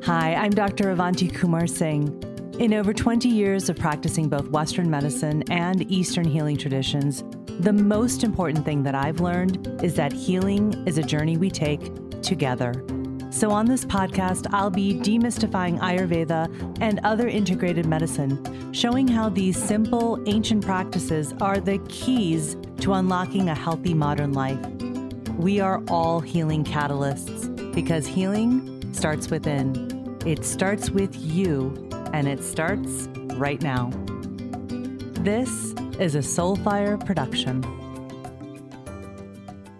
Hi, I'm Dr. Avanti Singh. In over 20 years of practicing both Western medicine and Eastern healing traditions, the most important thing that I've learned is that healing is a journey we take together. So on this podcast, I'll be demystifying Ayurveda and other integrated medicine, showing how these simple, ancient practices are the keys to unlocking a healthy modern life. We are all healing catalysts because healing starts within. It starts with you, and it starts right now. This is a Soulfire production.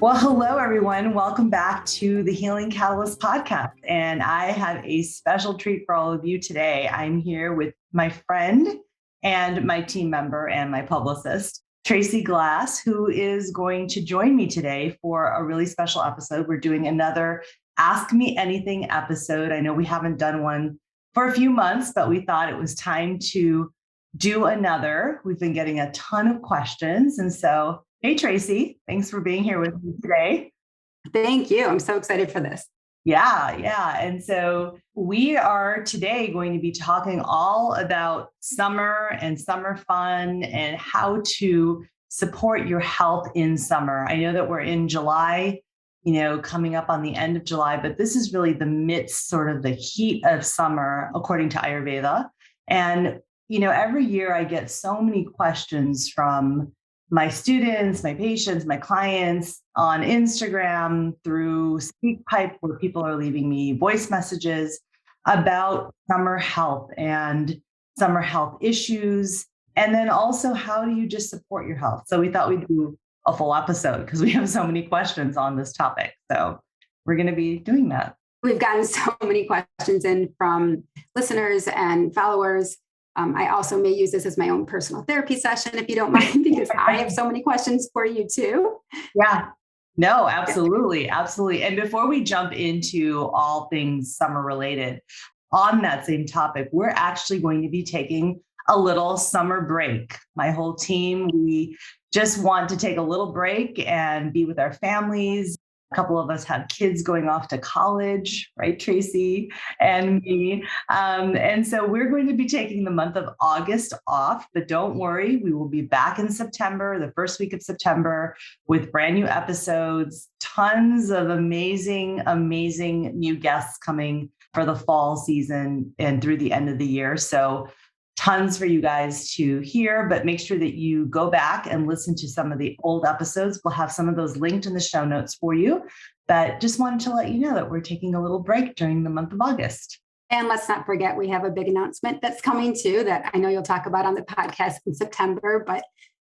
Well, hello, everyone. Welcome back to the Healing Catalyst podcast. And I have a special treat for all of you today. I'm here with my friend and my team member and my publicist, Tracy Glass, who is going to join me today for a really special episode. We're doing another Ask Me Anything episode. I know we haven't done one for a few months, but we thought it was time to do another. We've been getting a ton of questions. And so, hey, Tracy, thanks for being here with me today. Thank you. I'm so excited for this. Yeah. And so we are today going to be talking all about summer and summer fun and how to support your health in summer. I know that we're in July, coming up on the end of July, but this is really the midst, sort of the heat of summer, according to Ayurveda. And, every year I get so many questions from my students, my patients, my clients on Instagram, through SpeakPipe, where people are leaving me voice messages about summer health and summer health issues. And then also, how do you just support your health? So we thought we'd do a full episode because we have so many questions on this topic. So we're going to be doing that. We've gotten so many questions in from listeners and followers. I also may use this as my own personal therapy session, if you don't mind, because I have so many questions for you too. Yeah, no, absolutely. Absolutely. And before we jump into all things summer related on that same topic, we're actually going to be taking a little summer break. My whole team, we just want to take a little break and be with our families. A couple of us have kids going off to college, right, Tracy and me. And so we're going to be taking the month of August off, but don't worry, we will be back in September, the first week of September, with brand new episodes, tons of amazing new guests coming for the fall season and through the end of the year. So tons for you guys to hear, but make sure that you go back and listen to some of the old episodes. We'll have some of those linked in the show notes for you. But just wanted to let you know that we're taking a little break during the month of August. And let's not forget, we have a big announcement that's coming too, that I know you'll talk about on the podcast in September, but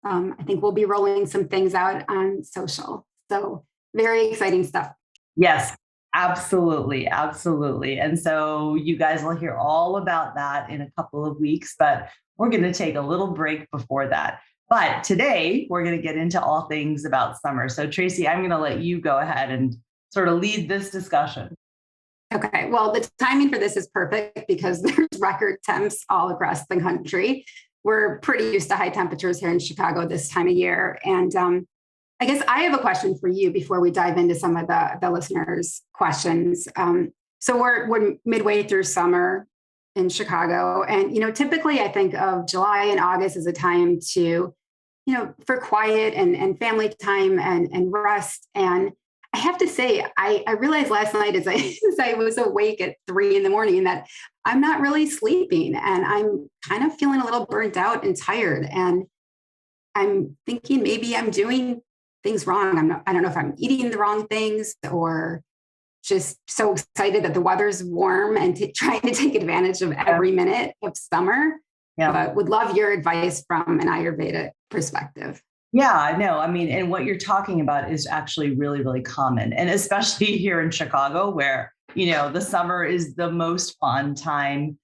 I think we'll be rolling some things out on social. So very exciting stuff. Yes. Absolutely. And so you guys will hear all about that in a couple of weeks, but we're going to take a little break before that. But today we're going to get into all things about summer. So Tracy, I'm going to let you go ahead and sort of lead this discussion. Okay. Well, the timing for this is perfect because there's record temps all across the country. We're pretty used to high temperatures here in Chicago this time of year. And I guess I have a question for you before we dive into some of the listeners' questions. So we're midway through summer in Chicago. And, typically I think of July and August as a time to, for quiet and family time and rest. And I have to say, I realized last night as I was awake at 3 a.m. that I'm not really sleeping and I'm kind of feeling a little burnt out and tired. And I'm thinking maybe I'm doing things wrong. I don't know if I'm eating the wrong things or just so excited that the weather's warm and trying to take advantage of every minute of summer. Yeah. But would love your advice from an Ayurveda perspective. Yeah, no, I mean, and what you're talking about is actually really, really common. And especially here in Chicago, where, the summer is the most fun time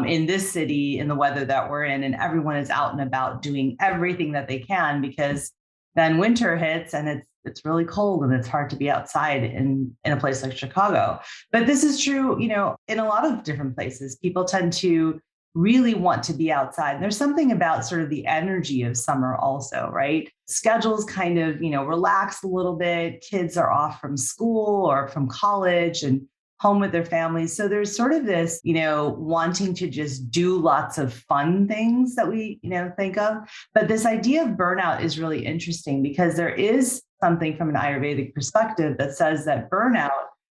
in this city, in the weather that we're in, and everyone is out and about doing everything that they can, because then winter hits and it's really cold and it's hard to be outside in a place like Chicago. But this is true, in a lot of different places. People tend to really want to be outside. And there's something about sort of the energy of summer also, right? Schedules kind of, relax a little bit. Kids are off from school or from college and home with their families. So there's sort of this, wanting to just do lots of fun things that we, think of. But this idea of burnout is really interesting because there is something from an Ayurvedic perspective that says that burnout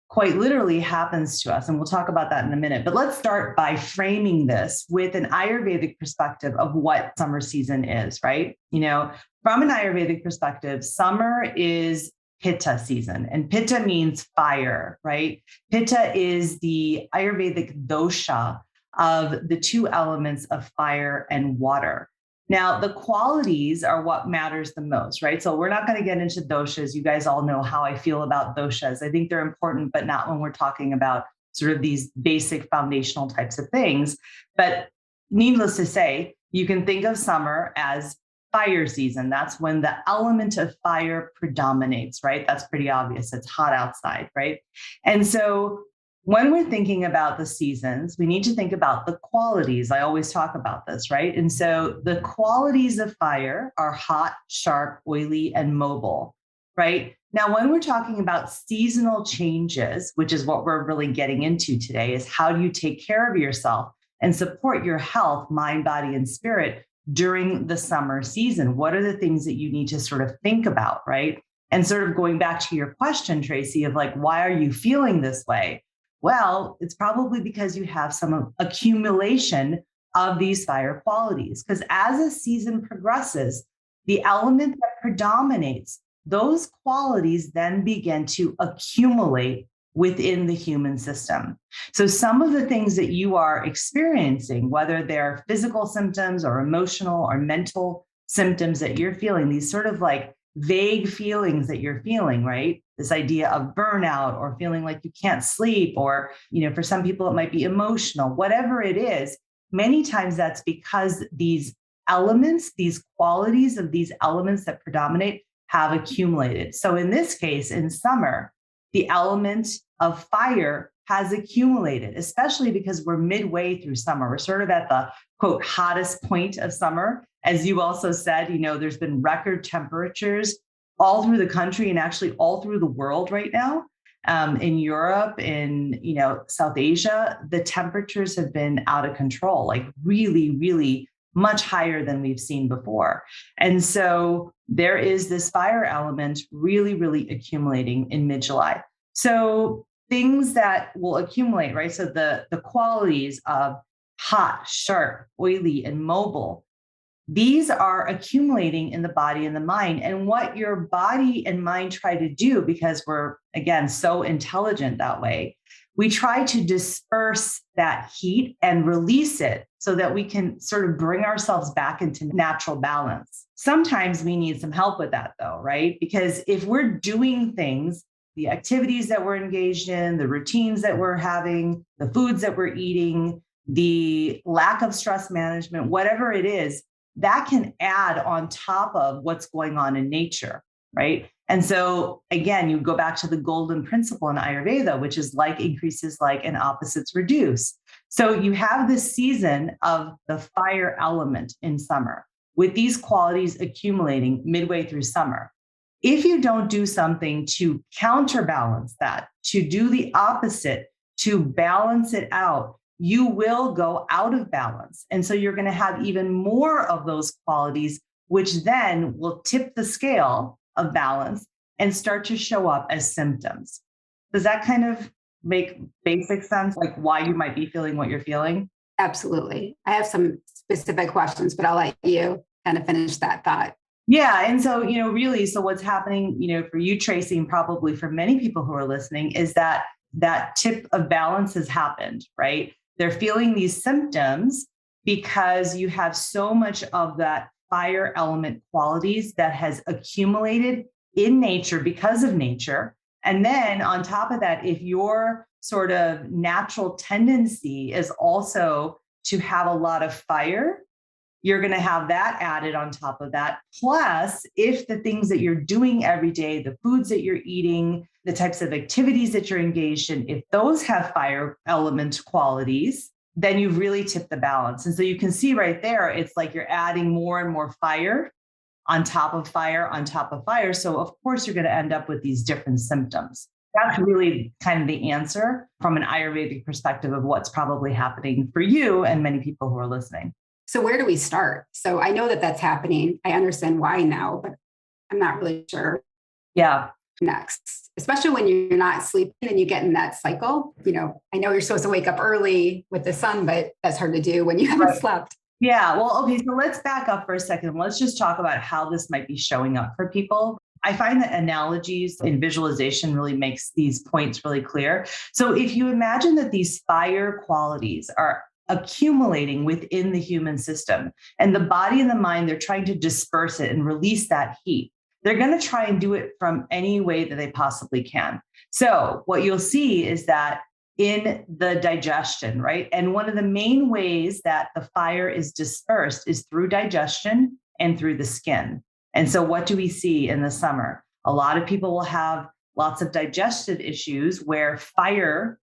quite literally happens to us. And we'll talk about that in a minute. But let's start by framing this with an Ayurvedic perspective of what summer season is, right? From an Ayurvedic perspective, summer is Pitta season, and Pitta means fire, right? Pitta is the Ayurvedic dosha of the two elements of fire and water. Now, the qualities are what matters the most, right? So we're not going to get into doshas. You guys all know how I feel about doshas. I think they're important, but not when we're talking about sort of these basic foundational types of things. But needless to say, you can think of summer as fire season. That's when the element of fire predominates, right? That's pretty obvious. It's hot outside, right? And so when we're thinking about the seasons, we need to think about the qualities. I always talk about this, right? And so the qualities of fire are hot, sharp, oily, and mobile, right? Now, when we're talking about seasonal changes, which is what we're really getting into today, is how do you take care of yourself and support your health, mind, body, and spirit during the summer season? What are the things that you need to sort of think about, right? And sort of going back to your question, Tracy, of like, why are you feeling this way? Well, it's probably because you have some accumulation of these fire qualities. Because as a season progresses, the element that predominates, those qualities then begin to accumulate within the human system. So some of the things that you are experiencing, whether they're physical symptoms or emotional or mental symptoms that you're feeling, these sort of like vague feelings that you're feeling, right? This idea of burnout or feeling like you can't sleep, or, for some people, it might be emotional, whatever it is. Many times that's because these elements, these qualities of these elements that predominate have accumulated. So in this case, in summer, the element of fire has accumulated, especially because we're midway through summer. We're sort of at the quote hottest point of summer. As you also said, there's been record temperatures all through the country and actually all through the world right now. In Europe, in South Asia, the temperatures have been out of control, like really, really much higher than we've seen before. And so there is this fire element really, really accumulating in mid-July. So things that will accumulate, right? So the qualities of hot, sharp, oily, and mobile, these are accumulating in the body and the mind. And what your body and mind try to do, because we're, again, so intelligent that way, we try to disperse that heat and release it so that we can sort of bring ourselves back into natural balance. Sometimes we need some help with that, though, right? Because if we're doing things, the activities that we're engaged in, the routines that we're having, the foods that we're eating, the lack of stress management, whatever it is, that can add on top of what's going on in nature, right? And so again, you go back to the golden principle in Ayurveda, which is like increases like and opposites reduce. So you have this season of the fire element in summer with these qualities accumulating midway through summer. If you don't do something to counterbalance that, to do the opposite, to balance it out, you will go out of balance. And so you're going to have even more of those qualities, which then will tip the scale of balance and start to show up as symptoms. Does that kind of make basic sense, like why you might be feeling what you're feeling? Absolutely. I have some specific questions, but I'll let you kind of finish that thought. Yeah. And so, really, so what's happening, for you, Tracy, and probably for many people who are listening, is that that tip of balance has happened, right? They're feeling these symptoms because you have so much of that fire element qualities that has accumulated in nature because of nature. And then on top of that, if your sort of natural tendency is also to have a lot of fire, you're going to have that added on top of that. Plus, if the things that you're doing every day, the foods that you're eating, the types of activities that you're engaged in, if those have fire element qualities, then you've really tipped the balance. And so you can see right there, it's like you're adding more and more fire on top of fire on top of fire. So of course, you're going to end up with these different symptoms. That's really kind of the answer from an Ayurvedic perspective of what's probably happening for you and many people who are listening. So where do we start? So I know that that's happening. I understand why now, but I'm not really sure Yeah. next, especially when you're not sleeping and you get in that cycle. I know you're supposed to wake up early with the sun, but that's hard to do when you haven't slept. Yeah. Well, okay. So let's back up for a second. Let's just talk about how this might be showing up for people. I find that analogies and visualization really makes these points really clear. So if you imagine that these fire qualities are accumulating within the human system and the body and the mind, they're trying to disperse it and release that heat. They're going to try and do it from any way that they possibly can. So what you'll see is that in the digestion, right? And one of the main ways that the fire is dispersed is through digestion and through the skin. And so what do we see in the summer? A lot of people will have lots of digestive issues where fire,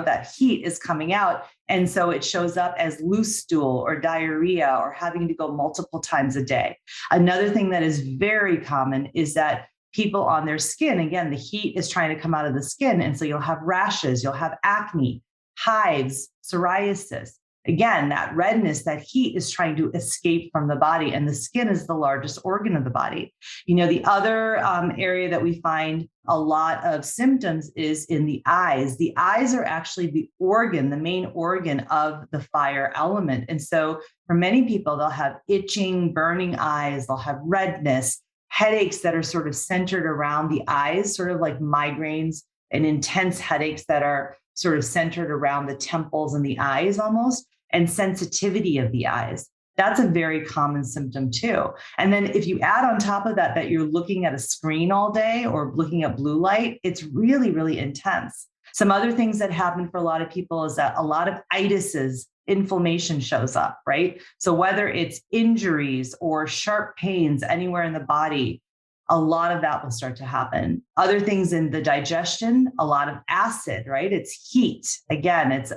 that heat is coming out. And so it shows up as loose stool or diarrhea or having to go multiple times a day. Another thing that is very common is that people on their skin, again, the heat is trying to come out of the skin. And so you'll have rashes, you'll have acne, hives, psoriasis. Again, that redness, that heat is trying to escape from the body, and the skin is the largest organ of the body. The other area that we find a lot of symptoms is in the eyes. The eyes are actually the main organ of the fire element. And so for many people, they'll have itching, burning eyes, they'll have redness, headaches that are sort of centered around the eyes, sort of like migraines and intense headaches that are sort of centered around the temples and the eyes almost, and sensitivity of the eyes. That's a very common symptom too. And then if you add on top of that, that you're looking at a screen all day or looking at blue light, it's really, really intense. Some other things that happen for a lot of people is that a lot of itises, inflammation shows up, right? So whether it's injuries or sharp pains anywhere in the body, a lot of that will start to happen. Other things in the digestion, a lot of acid, right? It's heat. Again, it's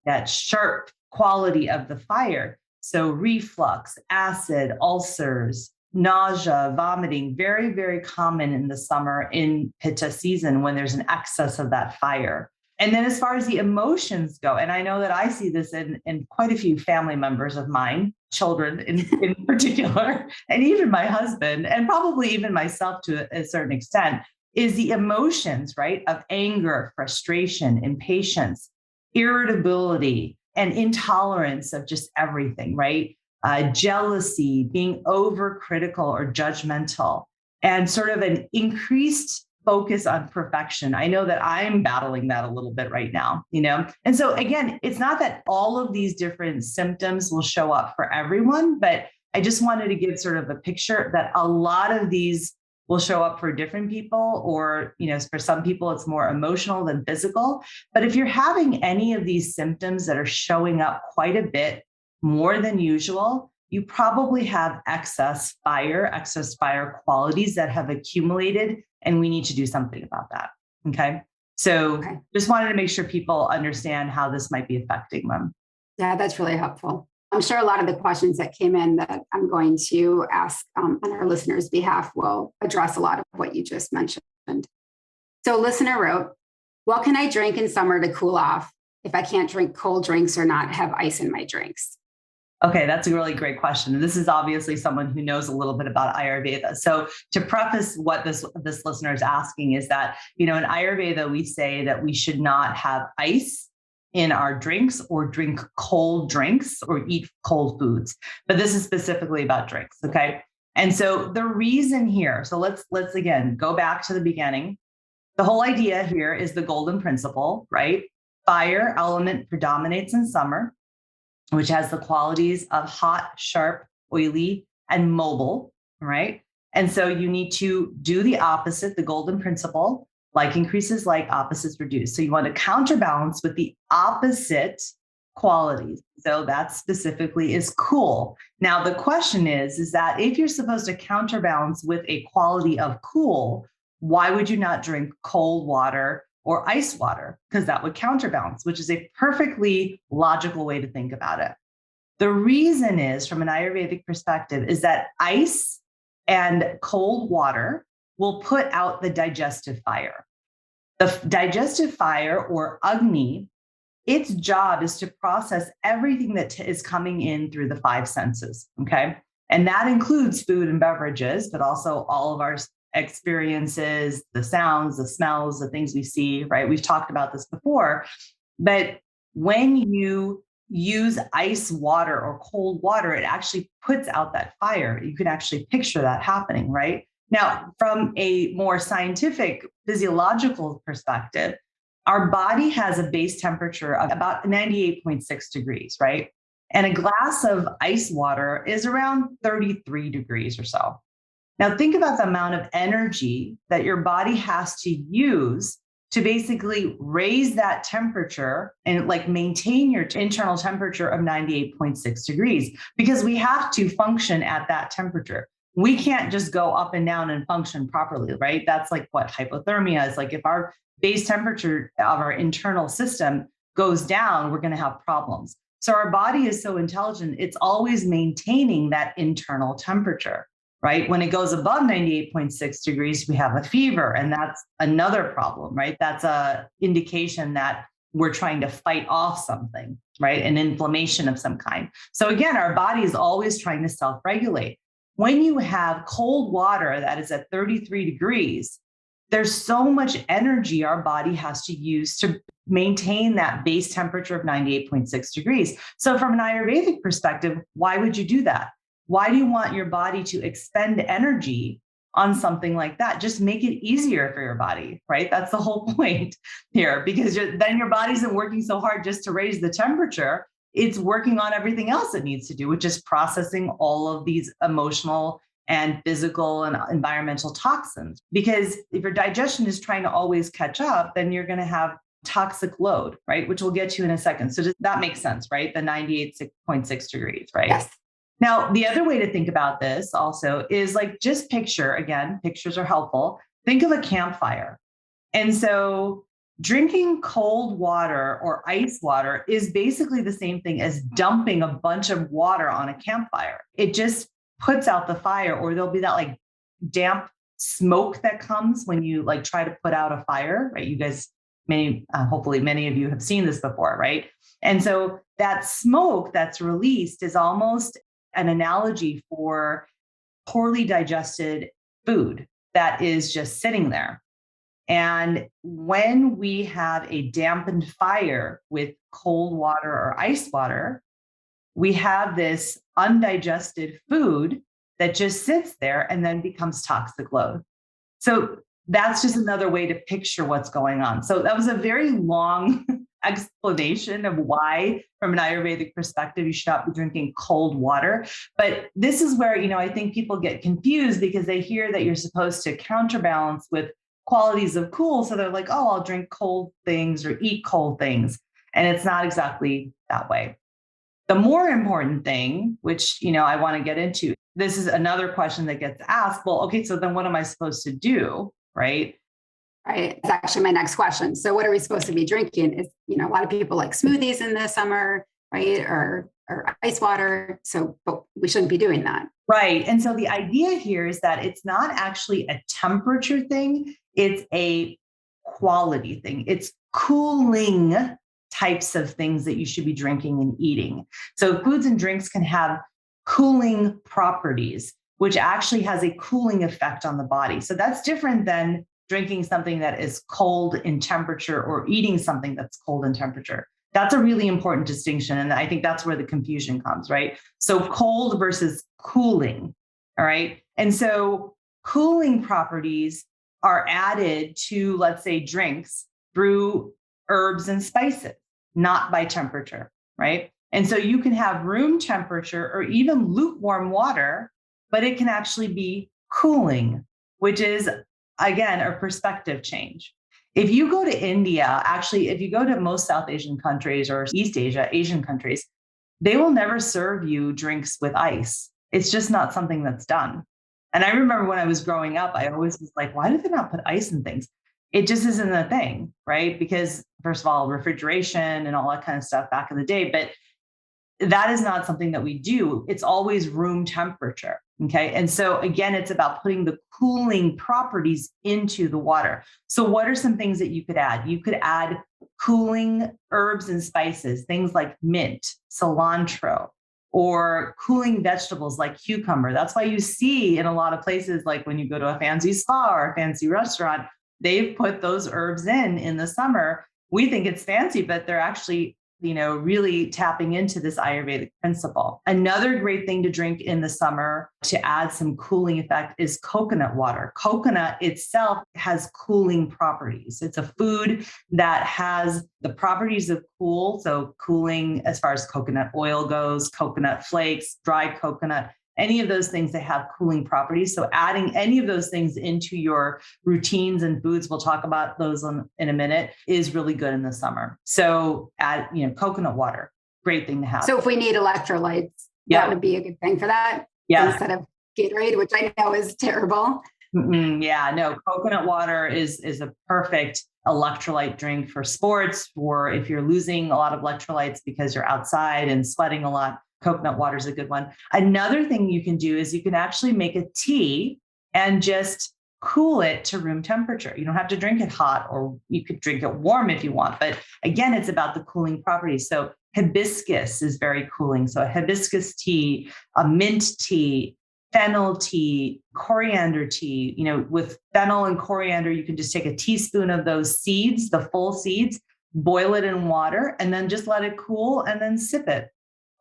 that sharp quality of the fire. So reflux, acid, ulcers, nausea, vomiting, very, very common in the summer in Pitta season when there's an excess of that fire. And then as far as the emotions go, and I know that I see this in quite a few family members of mine, children in particular, and even my husband, and probably even myself to a certain extent, is the emotions, right, of anger, frustration, impatience, irritability, and intolerance of just everything, right? Jealousy, being overcritical or judgmental, and sort of an increased focus on perfection. I know that I'm battling that a little bit right now, And so again, it's not that all of these different symptoms will show up for everyone, but I just wanted to give sort of a picture that a lot of these will show up for different people, or, for some people, it's more emotional than physical. But if you're having any of these symptoms that are showing up quite a bit more than usual, you probably have excess fire qualities that have accumulated, and we need to do something about that. Okay. So Just wanted to make sure people understand how this might be affecting them. Yeah, that's really helpful. I'm sure a lot of the questions that came in that I'm going to ask on our listeners' behalf will address a lot of what you just mentioned. So a listener wrote, what can I drink in summer to cool off if I can't drink cold drinks or not have ice in my drinks? Okay, that's a really great question. And this is obviously someone who knows a little bit about Ayurveda. So to preface what this listener is asking is that, in Ayurveda, we say that we should not have ice in our drinks or drink cold drinks or eat cold foods. But this is specifically about drinks, okay? And so the reason here, so let's again go back to the beginning. The whole idea here is the golden principle, right? Fire element predominates in summer, which has the qualities of hot, sharp, oily, and mobile, right? And so you need to do the opposite, the golden principle. Like increases like, opposites reduce. So you want to counterbalance with the opposite qualities. So that specifically is cool. Now, the question is that if you're supposed to counterbalance with a quality of cool, why would you not drink cold water or ice water? Because that would counterbalance, which is a perfectly logical way to think about it. The reason is, from an Ayurvedic perspective, is that ice and cold water will put out the digestive fire. The digestive fire, or Agni, its job is to process everything that is coming in through the five senses. Okay. And that includes food and beverages, but also all of our experiences, the sounds, the smells, the things we see, right? We've talked about this before. But when you use ice water or cold water, it actually puts out that fire. You can actually picture that happening, right? Now, from a more scientific physiological perspective, our body has a base temperature of about 98.6 degrees, right? And a glass of ice water is around 33 degrees or so. Now, think about the amount of energy that your body has to use to basically raise that temperature and like maintain your internal temperature of 98.6 degrees, because we have to function at that temperature. We can't just go up and down and function properly, right? That's like what hypothermia is. Like if our base temperature of our internal system goes down, we're going to have problems. So our body is so intelligent, it's always maintaining that internal temperature, right? When it goes above 98.6 degrees, we have a fever, and that's another problem, right? That's a indication that we're trying to fight off something, right? An inflammation of some kind. So again, our body is always trying to self-regulate. When you have cold water that is at 33 degrees, there's so much energy our body has to use to maintain that base temperature of 98.6 degrees. So from an Ayurvedic perspective, why would you do that? Why do you want your body to expend energy on something like that? Just make it easier for your body, right? That's the whole point here, because then your body isn't working so hard just to raise the temperature. It's working on everything else it needs to do, which is processing all of these emotional and physical and environmental toxins. Because if your digestion is trying to always catch up, then you're going to have toxic load, right? Which we'll get to in a second. So that makes sense, right? The 98.6 degrees, right? Yes. Now, the other way to think about this also is like, just picture, again, pictures are helpful. Think of a campfire. And so drinking cold water or ice water is basically the same thing as dumping a bunch of water on a campfire. It just puts out the fire, or there'll be that like damp smoke that comes when you like try to put out a fire, right? You guys hopefully many of you have seen this before, right? And so that smoke that's released is almost an analogy for poorly digested food that is just sitting there. And when we have a dampened fire with cold water or ice water, we have this undigested food that just sits there and then becomes toxic load. So that's just another way to picture what's going on. So that was a very long explanation of why, from an Ayurvedic perspective, you should not be drinking cold water. But this is where, I think people get confused because they hear that you're supposed to counterbalance with qualities of cool. So they're like, oh, I'll drink cold things or eat cold things. And it's not exactly that way. The more important thing, which, I want to get into, this is another question that gets asked. Well, okay, so then what am I supposed to do? Right. Right. It's actually my next question. So what are we supposed to be drinking? Is, a lot of people like smoothies in the summer, right? Or ice water. So, but we shouldn't be doing that. Right. And so the idea here is that it's not actually a temperature thing. It's a quality thing. It's cooling types of things that you should be drinking and eating. So foods and drinks can have cooling properties, which actually has a cooling effect on the body. So that's different than drinking something that is cold in temperature or eating something that's cold in temperature. That's a really important distinction. And I think that's where the confusion comes, right? So cold versus cooling, all right? And so cooling properties are added to, let's say, drinks through herbs and spices, not by temperature, right? And so you can have room temperature or even lukewarm water, but it can actually be cooling, which is, again, a perspective change. If you go to India, actually, if you go to most South Asian countries or East Asia, Asian countries, they will never serve you drinks with ice. It's just not something that's done. And I remember when I was growing up, I always was like, why do they not put ice in things? It just isn't a thing, right? Because first of all, refrigeration and all that kind of stuff back in the day. But that is not something that we do. It's always room temperature. Okay. And so again, it's about putting the cooling properties into the water. So what are some things that you could add? You could add cooling herbs and spices, things like mint, cilantro, or cooling vegetables like cucumber. That's why you see in a lot of places, like when you go to a fancy spa or a fancy restaurant, they've put those herbs in the summer. We think it's fancy, but they're actually, really tapping into this Ayurvedic principle. Another great thing to drink in the summer to add some cooling effect is coconut water. Coconut itself has cooling properties. It's a food that has the properties of cool. So cooling as far as coconut oil goes, coconut flakes, dried coconut, any of those things that have cooling properties. So adding any of those things into your routines and foods, we'll talk about those in a minute, is really good in the summer. So add, coconut water, great thing to have. So if we need electrolytes, that would be a good thing for that. Yeah. Instead of Gatorade, which I know is terrible. Yeah, no, coconut water is a perfect electrolyte drink for sports, or if you're losing a lot of electrolytes because you're outside and sweating a lot. Coconut water is a good one. Another thing you can do is you can actually make a tea and just cool it to room temperature. You don't have to drink it hot, or you could drink it warm if you want. But again, it's about the cooling properties. So hibiscus is very cooling. So a hibiscus tea, a mint tea, fennel tea, coriander tea. With fennel and coriander, you can just take a teaspoon of those seeds, the full seeds, boil it in water, and then just let it cool and then sip it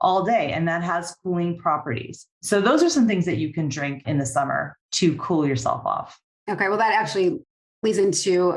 all day. And that has cooling properties. So those are some things that you can drink in the summer to cool yourself off. Okay. Well, that actually leads into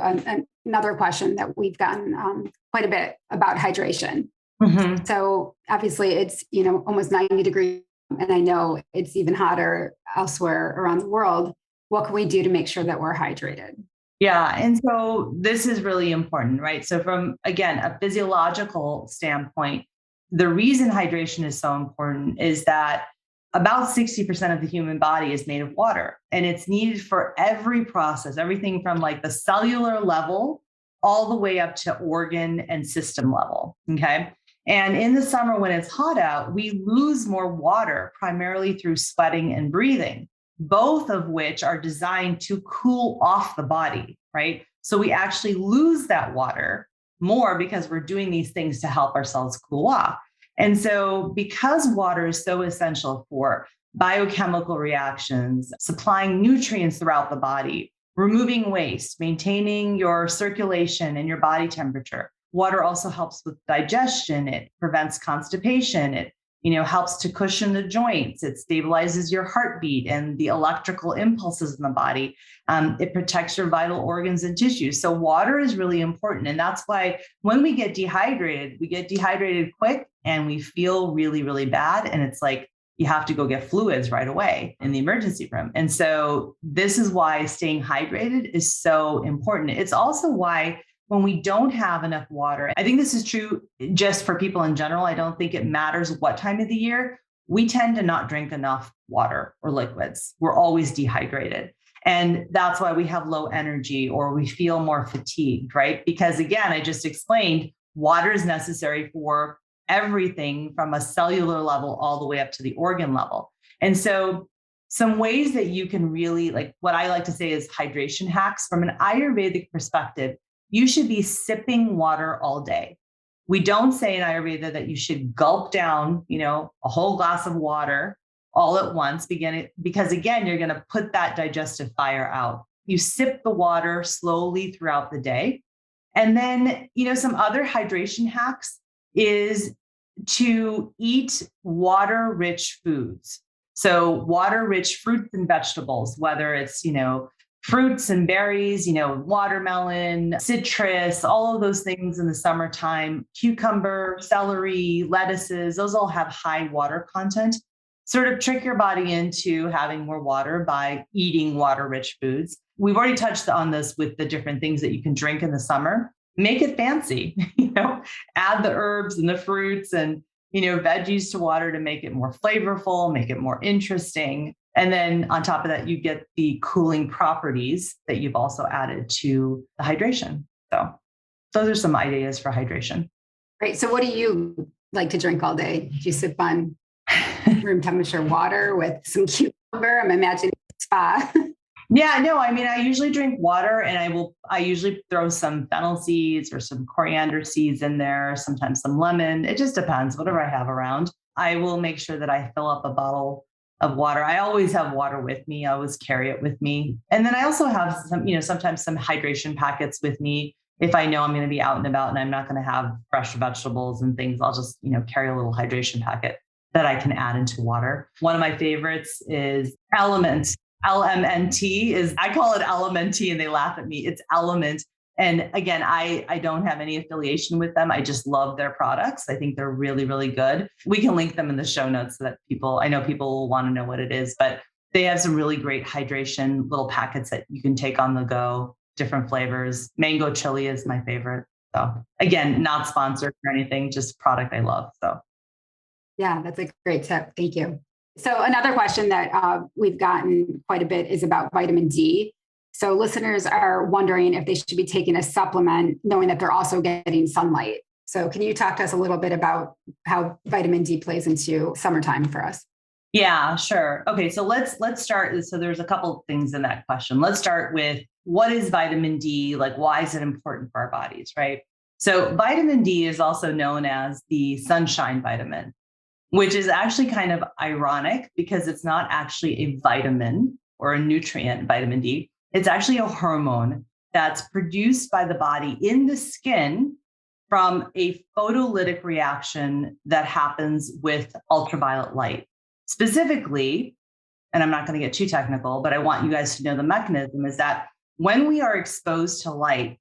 another question that we've gotten quite a bit about hydration. Mm-hmm. So obviously it's, almost 90 degrees, and I know it's even hotter elsewhere around the world. What can we do to make sure that we're hydrated? Yeah. And so this is really important, right? So from, again, a physiological standpoint, the reason hydration is so important is that about 60% of the human body is made of water, and it's needed for every process, everything from like the cellular level all the way up to organ and system level. Okay. And in the summer, when it's hot out, we lose more water primarily through sweating and breathing, both of which are designed to cool off the body, right? So we actually lose that water more because we're doing these things to help ourselves cool off. And so because water is so essential for biochemical reactions, supplying nutrients throughout the body, removing waste, maintaining your circulation and your body temperature, water also helps with digestion. It prevents constipation. It helps to cushion the joints. It stabilizes your heartbeat and the electrical impulses in the body. It protects your vital organs and tissues. So water is really important. And that's why when we get dehydrated quick and we feel really, really bad. And it's like, you have to go get fluids right away in the emergency room. And so this is why staying hydrated is so important. It's also why when we don't have enough water, I think this is true just for people in general. I don't think it matters what time of the year. We tend to not drink enough water or liquids. We're always dehydrated. And that's why we have low energy or we feel more fatigued, right? Because again, I just explained water is necessary for everything from a cellular level all the way up to the organ level. And so some ways that you can really, like what I like to say is hydration hacks from an Ayurvedic perspective. You should be sipping water all day. We don't say in Ayurveda that you should gulp down, a whole glass of water all at once, because again, you're going to put that digestive fire out. You sip the water slowly throughout the day. And then, some other hydration hacks is to eat water-rich foods. So water-rich fruits and vegetables, whether it's, fruits and berries, watermelon, citrus, all of those things in the summertime, cucumber, celery, lettuces, those all have high water content. Sort of trick your body into having more water by eating water-rich foods. We've already touched on this with the different things that you can drink in the summer. Make it fancy, add the herbs and the fruits and, veggies to water to make it more flavorful, make it more interesting. And then on top of that, you get the cooling properties that you've also added to the hydration. So those are some ideas for hydration. Great. So what do you like to drink all day? Do you sip on room temperature water with some cucumber? I'm imagining a spa. Yeah, no, I mean, I usually drink water and I usually throw some fennel seeds or some coriander seeds in there, sometimes some lemon. It just depends, whatever I have around. I will make sure that I fill up a bottle of water. I always have water with me. I always carry it with me. And then I also have some, sometimes some hydration packets with me. If I know I'm going to be out and about and I'm not going to have fresh vegetables and things, I'll just, carry a little hydration packet that I can add into water. One of my favorites is Element. LMNT is, I call it LMNT and they laugh at me. It's Element. And again, I don't have any affiliation with them. I just love their products. I think they're really, really good. We can link them in the show notes so that I know people will want to know what it is, but they have some really great hydration little packets that you can take on the go, different flavors. Mango chili is my favorite. So again, not sponsored or anything, just product I love. So yeah, that's a great tip. Thank you. So another question that we've gotten quite a bit is about vitamin D. So listeners are wondering if they should be taking a supplement, knowing that they're also getting sunlight. So can you talk to us a little bit about how vitamin D plays into summertime for us? Yeah, sure. Okay, so let's start. So there's a couple things in that question. Let's start with what is vitamin D? Like, why is it important for our bodies, right? So vitamin D is also known as the sunshine vitamin, which is actually kind of ironic because it's not actually a vitamin or a nutrient, vitamin D. It's actually a hormone that's produced by the body in the skin from a photolytic reaction that happens with ultraviolet light. Specifically, and I'm not going to get too technical, but I want you guys to know the mechanism is that when we are exposed to light,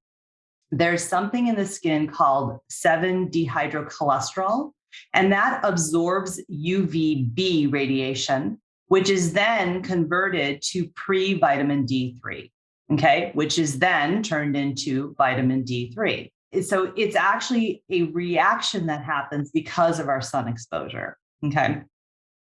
there's something in the skin called 7-dehydrocholesterol, and that absorbs UVB radiation, which is then converted to pre-vitamin D3, okay, which is then turned into vitamin D3. So it's actually a reaction that happens because of our sun exposure, okay?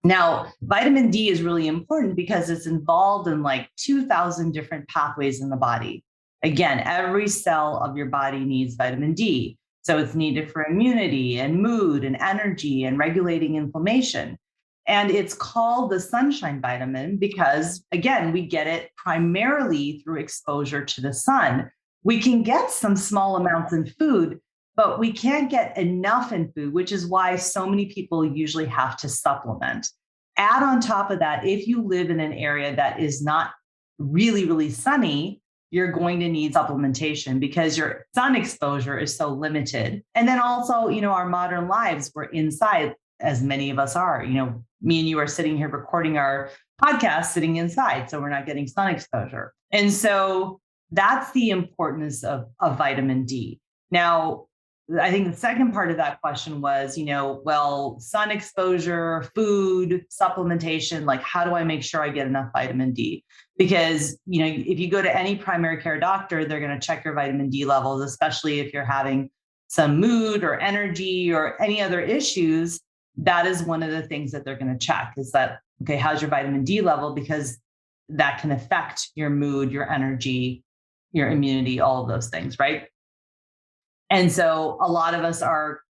Now, vitamin D is really important because it's involved in like 2,000 different pathways in the body. Again, every cell of your body needs vitamin D. So it's needed for immunity and mood and energy and regulating inflammation. And it's called the sunshine vitamin because, again, we get it primarily through exposure to the sun. We can get some small amounts in food, but we can't get enough in food, which is why so many people usually have to supplement. Add on top of that, if you live in an area that is not really, really sunny, you're going to need supplementation because your sun exposure is so limited. And then also, our modern lives, we're inside, as many of us are. Me and you are sitting here recording our podcast sitting inside, so we're not getting sun exposure. And so that's the importance of vitamin D. Now, I think the second part of that question was, sun exposure, food, supplementation, like how do I make sure I get enough vitamin D? Because, if you go to any primary care doctor, they're going to check your vitamin D levels, especially if you're having some mood or energy or any other issues. That is one of the things that they're going to check is that, okay, how's your vitamin D level? Because that can affect your mood, your energy, your immunity, all of those things, right? And so a lot of us are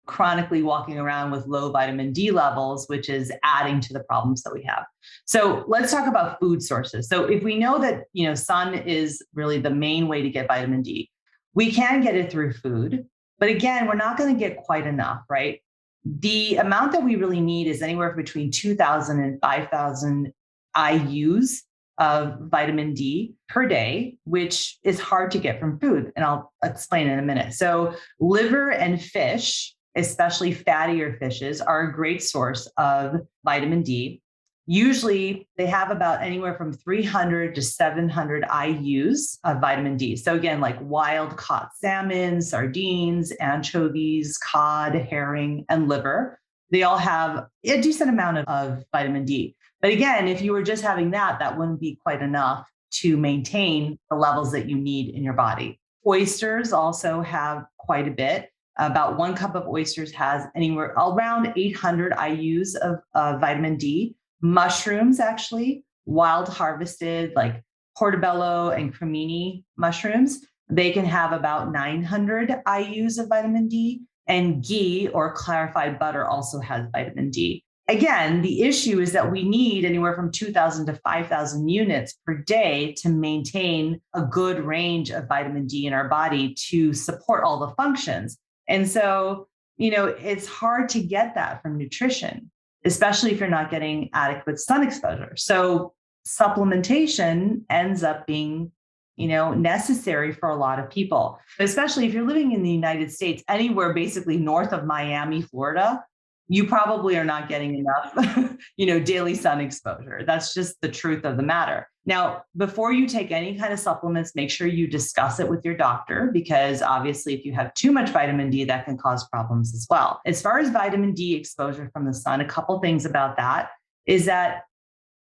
chronically walking around with low vitamin D levels, which is adding to the problems that we have. So let's talk about food sources. So if we know that, sun is really the main way to get vitamin D, we can get it through food, but again, we're not going to get quite enough, right? The amount that we really need is anywhere between 2,000 and 5,000 IUs of vitamin D per day, which is hard to get from food. And I'll explain in a minute. So liver and fish, especially fattier fishes, are a great source of vitamin D. Usually they have about anywhere from 300 to 700 IUs of vitamin D. So again, like wild caught salmon, sardines, anchovies, cod, herring, and liver, they all have a decent amount of vitamin D. But again, if you were just having that wouldn't be quite enough to maintain the levels that you need in your body. Oysters also have quite a bit. About 1 cup of oysters has anywhere around 800 IUs of vitamin D. Mushrooms, actually, wild harvested, like portobello and cremini mushrooms, they can have about 900 IUs of vitamin D. And ghee or clarified butter also has vitamin D. Again, the issue is that we need anywhere from 2,000 to 5,000 units per day to maintain a good range of vitamin D in our body to support all the functions. And so, it's hard to get that from nutrition, especially if you're not getting adequate sun exposure. So supplementation ends up being necessary for a lot of people, especially if you're living in the United States, anywhere basically north of Miami, Florida, you probably are not getting enough, daily sun exposure. That's just the truth of the matter. Now, before you take any kind of supplements, make sure you discuss it with your doctor, because obviously if you have too much vitamin D, that can cause problems as well. As far as vitamin D exposure from the sun, a couple things about that is that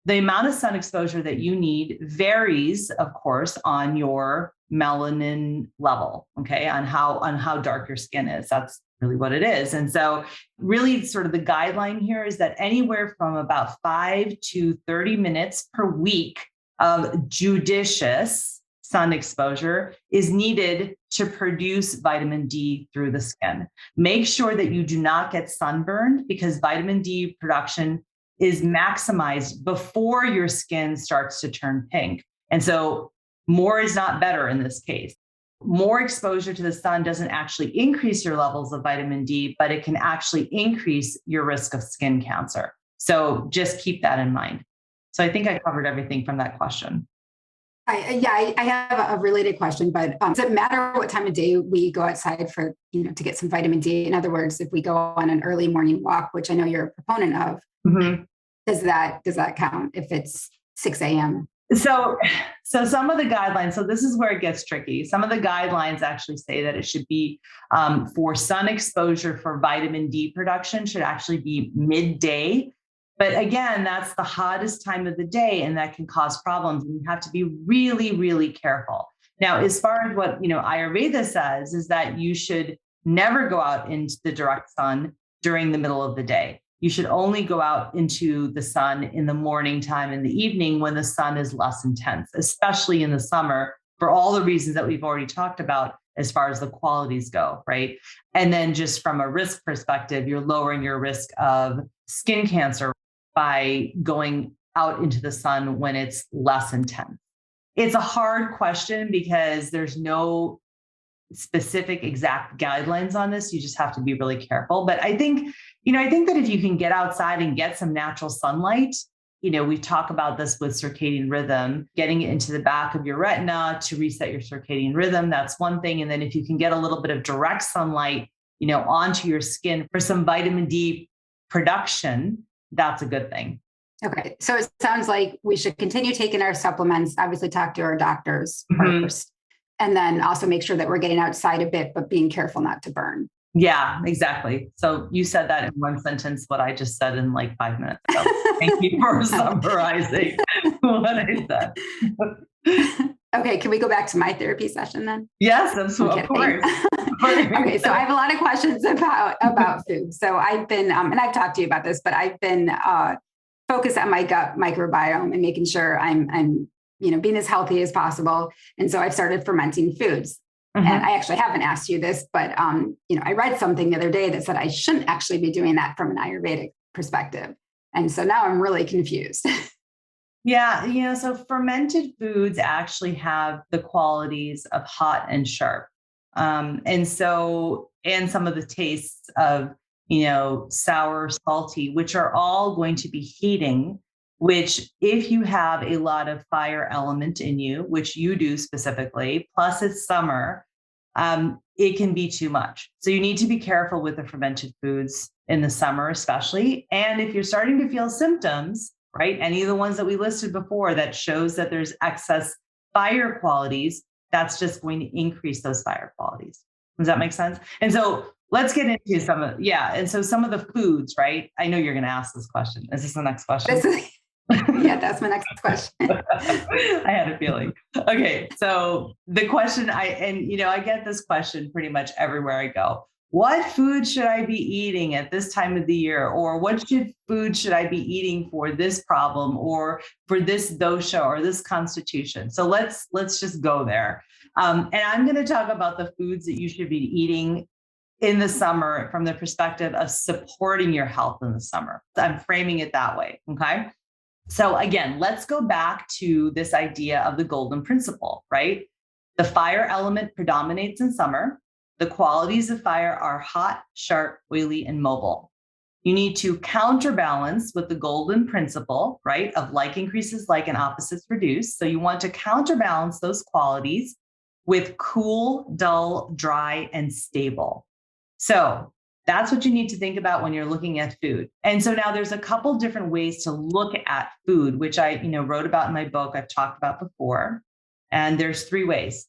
the amount of sun exposure that you need varies, of course, on your melanin level, okay, on how dark your skin is. That's really what it is. And so really sort of the guideline here is that anywhere from about 5 to 30 minutes per week of judicious sun exposure is needed to produce vitamin D through the skin. Make sure that you do not get sunburned, because vitamin D production is maximized before your skin starts to turn pink. And so more is not better in this case. More exposure to the sun doesn't actually increase your levels of vitamin D, but it can actually increase your risk of skin cancer. So just keep that in mind. So I think I covered everything from that question. I have a related question, but does it matter what time of day we go outside for, to get some vitamin D? In other words, if we go on an early morning walk, which I know you're a proponent of, does that count if it's 6 a.m.? So some of the guidelines, so this is where it gets tricky. Some of the guidelines actually say that it should be for sun exposure for vitamin D production should actually be midday. But again, that's the hottest time of the day, and that can cause problems. And you have to be really, really careful. Now, as far as what Ayurveda says is that you should never go out into the direct sun during the middle of the day. You should only go out into the sun in the morning time and the evening when the sun is less intense, especially in the summer, for all the reasons that we've already talked about as far as the qualities go, right? And then just from a risk perspective, you're lowering your risk of skin cancer by going out into the sun when it's less intense. It's a hard question because there's no specific exact guidelines on this. You just have to be really careful. But I think that if you can get outside and get some natural sunlight, we talk about this with circadian rhythm, getting it into the back of your retina to reset your circadian rhythm. That's one thing. And then if you can get a little bit of direct sunlight, onto your skin for some vitamin D production, that's a good thing. Okay. So it sounds like we should continue taking our supplements, obviously talk to our doctors first, and then also make sure that we're getting outside a bit, but being careful not to burn. Yeah, exactly. So you said that in one sentence, what I just said in like 5 minutes. So thank you for summarizing what I said. Okay. Can we go back to my therapy session then? Yes, of course. Okay. So I have a lot of questions about food. So I've been, and I've talked to you about this, but I've been focused on my gut microbiome and making sure I'm being as healthy as possible. And so I've started fermenting foods. And I actually haven't asked you this, but I read something the other day that said I shouldn't actually be doing that from an Ayurvedic perspective. And so now I'm really confused. Yeah, so fermented foods actually have the qualities of hot and sharp. And some of the tastes of, sour, salty, which are all going to be heating, which if you have a lot of fire element in you, which you do specifically, plus it's summer, it can be too much. So you need to be careful with the fermented foods in the summer, especially. And if you're starting to feel symptoms, right, any of the ones that we listed before that shows that there's excess fire qualities, that's just going to increase those fire qualities. Does that make sense? And so let's get into some of the foods, right? I know you're going to ask this question. Is this the next question? Yeah, that's my next question. I had a feeling. Okay. So the question I get this question pretty much everywhere I go. What food should I be eating at this time of the year? Or what food should I be eating for this problem or for this dosha or this constitution? So let's just go there. And I'm going to talk about the foods that you should be eating in the summer from the perspective of supporting your health in the summer. I'm framing it that way. Okay. So again, let's go back to this idea of the golden principle, right? The fire element predominates in summer. The qualities of fire are hot, sharp, oily, and mobile. You need to counterbalance with the golden principle, right? Of like increases like and opposites reduce. So you want to counterbalance those qualities with cool, dull, dry, and stable. So that's what you need to think about when you're looking at food. And so now there's a couple different ways to look at food, which I, wrote about in my book, I've talked about before. And there's 3 ways.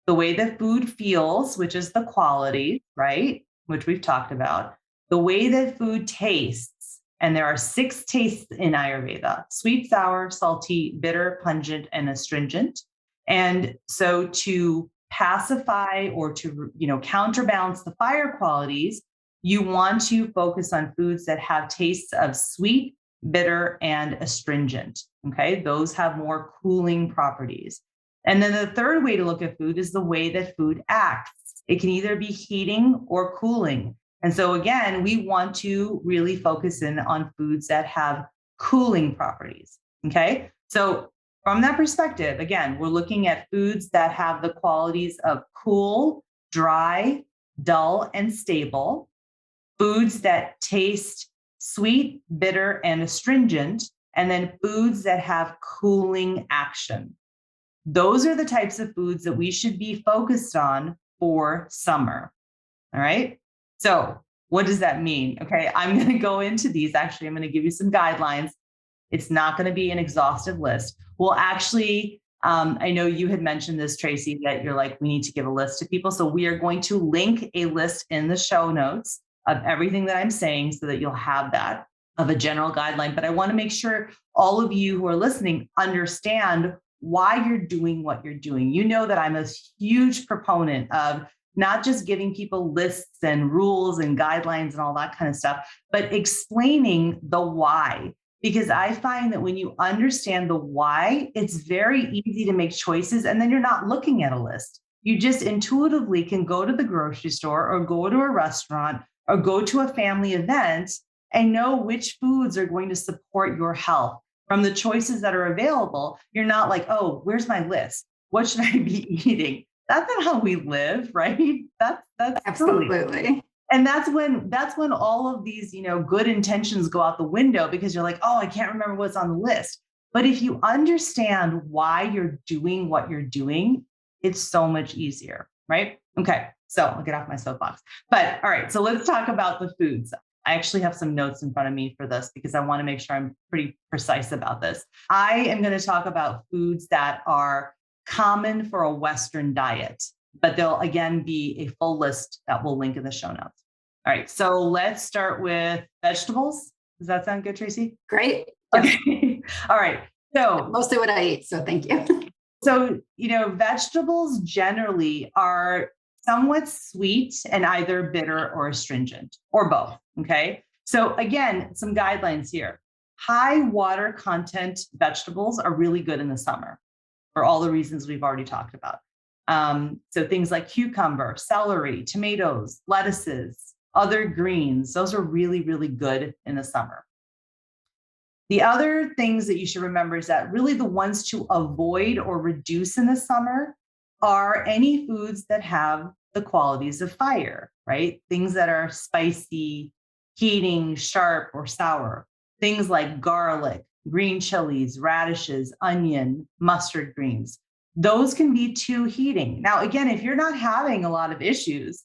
The way that food feels, which is the quality, right? Which we've talked about. The way that food tastes, and there are 6 tastes in Ayurveda: sweet, sour, salty, bitter, pungent, and astringent. And so to pacify or to, counterbalance the fire qualities, you want to focus on foods that have tastes of sweet, bitter, and astringent. Okay, those have more cooling properties. And then the third way to look at food is the way that food acts. It can either be heating or cooling. And so again, we want to really focus in on foods that have cooling properties. Okay, so from that perspective, again, we're looking at foods that have the qualities of cool, dry, dull, and stable. Foods that taste sweet, bitter, and astringent, and then foods that have cooling action. Those are the types of foods that we should be focused on for summer. All right. So what does that mean? Okay. I'm going to go into these. Actually, I'm going to give you some guidelines. It's not going to be an exhaustive list. Well, actually, I know you had mentioned this, Tracy, that you're like, we need to give a list to people. So we are going to link a list in the show notes of everything that I'm saying so that you'll have that of a general guideline. But I want to make sure all of you who are listening understand why you're doing what you're doing. You know that I'm a huge proponent of not just giving people lists and rules and guidelines and all that kind of stuff, but explaining the why. Because I find that when you understand the why, it's very easy to make choices. And then you're not looking at a list. You just intuitively can go to the grocery store or go to a restaurant or go to a family event and know which foods are going to support your health. From the choices that are available, you're not like, oh, where's my list? What should I be eating? That's not how we live, right? That's Absolutely. Silly. And that's when all of these, good intentions go out the window because you're like, oh, I can't remember what's on the list. But if you understand why you're doing what you're doing, it's so much easier, right? Okay, so I'll get off my soapbox. But all right, so let's talk about the foods. I actually have some notes in front of me for this because I want to make sure I'm pretty precise about this. I am going to talk about foods that are common for a Western diet, but there'll again be a full list that we'll link in the show notes. All right, so let's start with vegetables. Does that sound good, Tracy? Great. Okay. All right. So mostly what I eat, so thank you. So, vegetables generally are somewhat sweet and either bitter or astringent or both. Okay. So again, some guidelines here. High water content vegetables are really good in the summer for all the reasons we've already talked about. So things like cucumber, celery, tomatoes, lettuces, other greens, those are really, really good in the summer. The other things that you should remember is that really the ones to avoid or reduce in the summer are any foods that have the qualities of fire, right? Things that are spicy, heating, sharp, or sour. Things like garlic, green chilies, radishes, onion, mustard greens. Those can be too heating. Now, again, if you're not having a lot of issues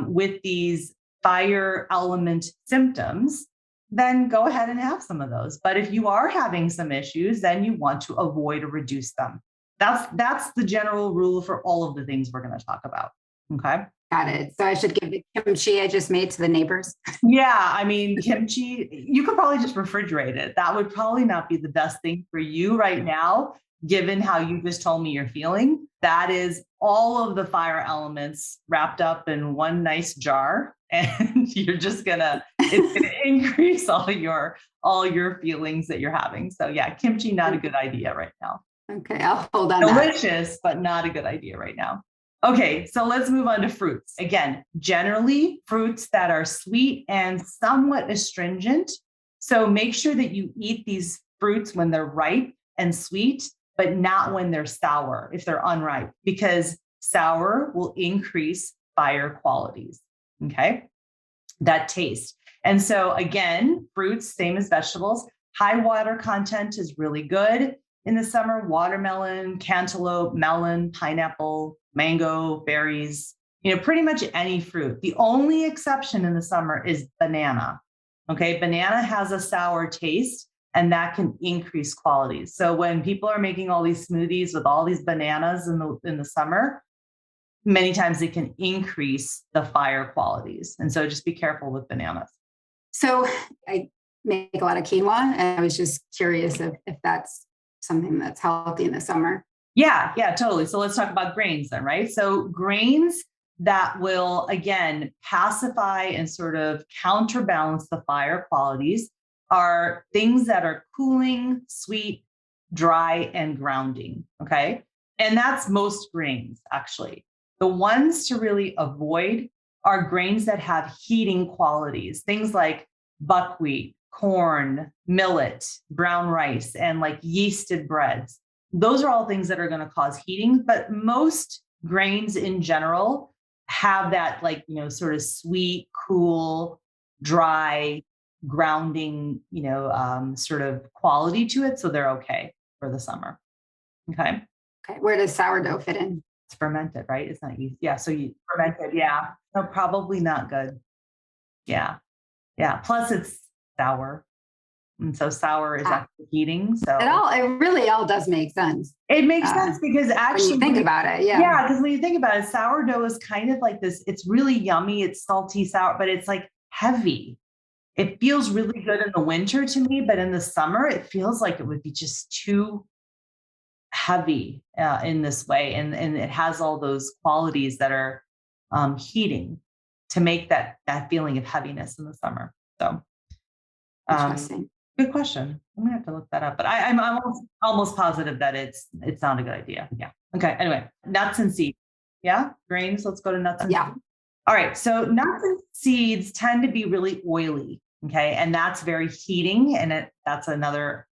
with these fire element symptoms, then go ahead and have some of those. But if you are having some issues, then you want to avoid or reduce them. That's the general rule for all of the things we're going to talk about. Okay. Got it. So I should give the kimchi I just made to the neighbors. Yeah. I mean, kimchi, you could probably just refrigerate it. That would probably not be the best thing for you right now, given how you just told me you're feeling. That is all of the fire elements wrapped up in one nice jar. And you're just it's gonna increase all your feelings that you're having. So yeah, kimchi, not a good idea right now. Okay, I'll hold on. Delicious, but not a good idea right now. Okay, so let's move on to fruits. Again, generally fruits that are sweet and somewhat astringent. So make sure that you eat these fruits when they're ripe and sweet, but not when they're sour, if they're unripe, because sour will increase fire qualities. Okay, that taste. And so again, fruits, same as vegetables, high water content is really good in the summer. Watermelon, cantaloupe, melon, pineapple, mango, berries, pretty much any fruit. The only exception in the summer is banana. Okay, banana has a sour taste and that can increase qualities. So when people are making all these smoothies with all these bananas in the summer, many times it can increase the fire qualities. And so just be careful with bananas. So I make a lot of quinoa, and I was just curious if that's something that's healthy in the summer. Yeah, totally. So let's talk about grains then, right? So grains that will, again, pacify and sort of counterbalance the fire qualities are things that are cooling, sweet, dry, and grounding. Okay. And that's most grains, actually. The ones to really avoid are grains that have heating qualities, things like buckwheat, corn, millet, brown rice, and like yeasted breads. Those are all things that are going to cause heating, but most grains in general have that sort of sweet, cool, dry, grounding, sort of quality to it. So they're okay for the summer. Okay. Okay. Where does sourdough fit in? It's fermented, right? It's not yeast. Yeah. So you fermented. Yeah. No, probably not good. Yeah. Yeah. Plus it's sour. And so sour is actually heating. So it really all does make sense. It makes sense because actually when you think about it, yeah, because when you think about it, sourdough is kind of like this. It's really yummy. It's salty, sour, but it's like heavy. It feels really good in the winter to me, but in the summer, it feels like it would be just too heavy in this way. And it has all those qualities that are heating to make that feeling of heaviness in the summer. So interesting. Good question. I'm gonna have to look that up, but I'm almost positive that it's not a good idea. Yeah. Okay. Anyway, nuts and seeds. Yeah, grains. Let's go to nuts and seeds. All right. So nuts and seeds tend to be really oily. Okay, and that's very heating, and that's another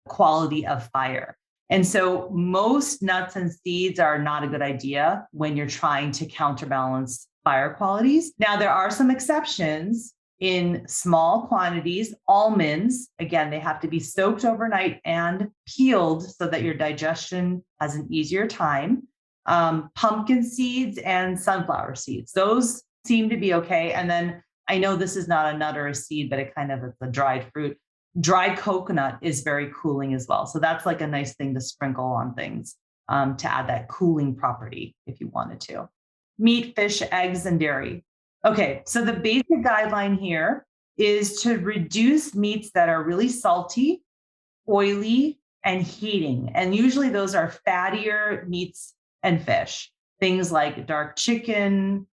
quality of fire. And so most nuts and seeds are not a good idea when you're trying to counterbalance fire qualities. Now there are some exceptions. In small quantities, almonds, again, they have to be soaked overnight and peeled so that your digestion has an easier time. Pumpkin seeds and sunflower seeds, those seem to be okay. And then I know this is not a nut or a seed, but it kind of is a dried fruit. Dried coconut is very cooling as well. So that's like a nice thing to sprinkle on things to add that cooling property if you wanted to. Meat, fish, eggs, and dairy. Okay, so the basic guideline here is to reduce meats that are really salty, oily, and heating. And usually those are fattier meats and fish, things like dark chicken,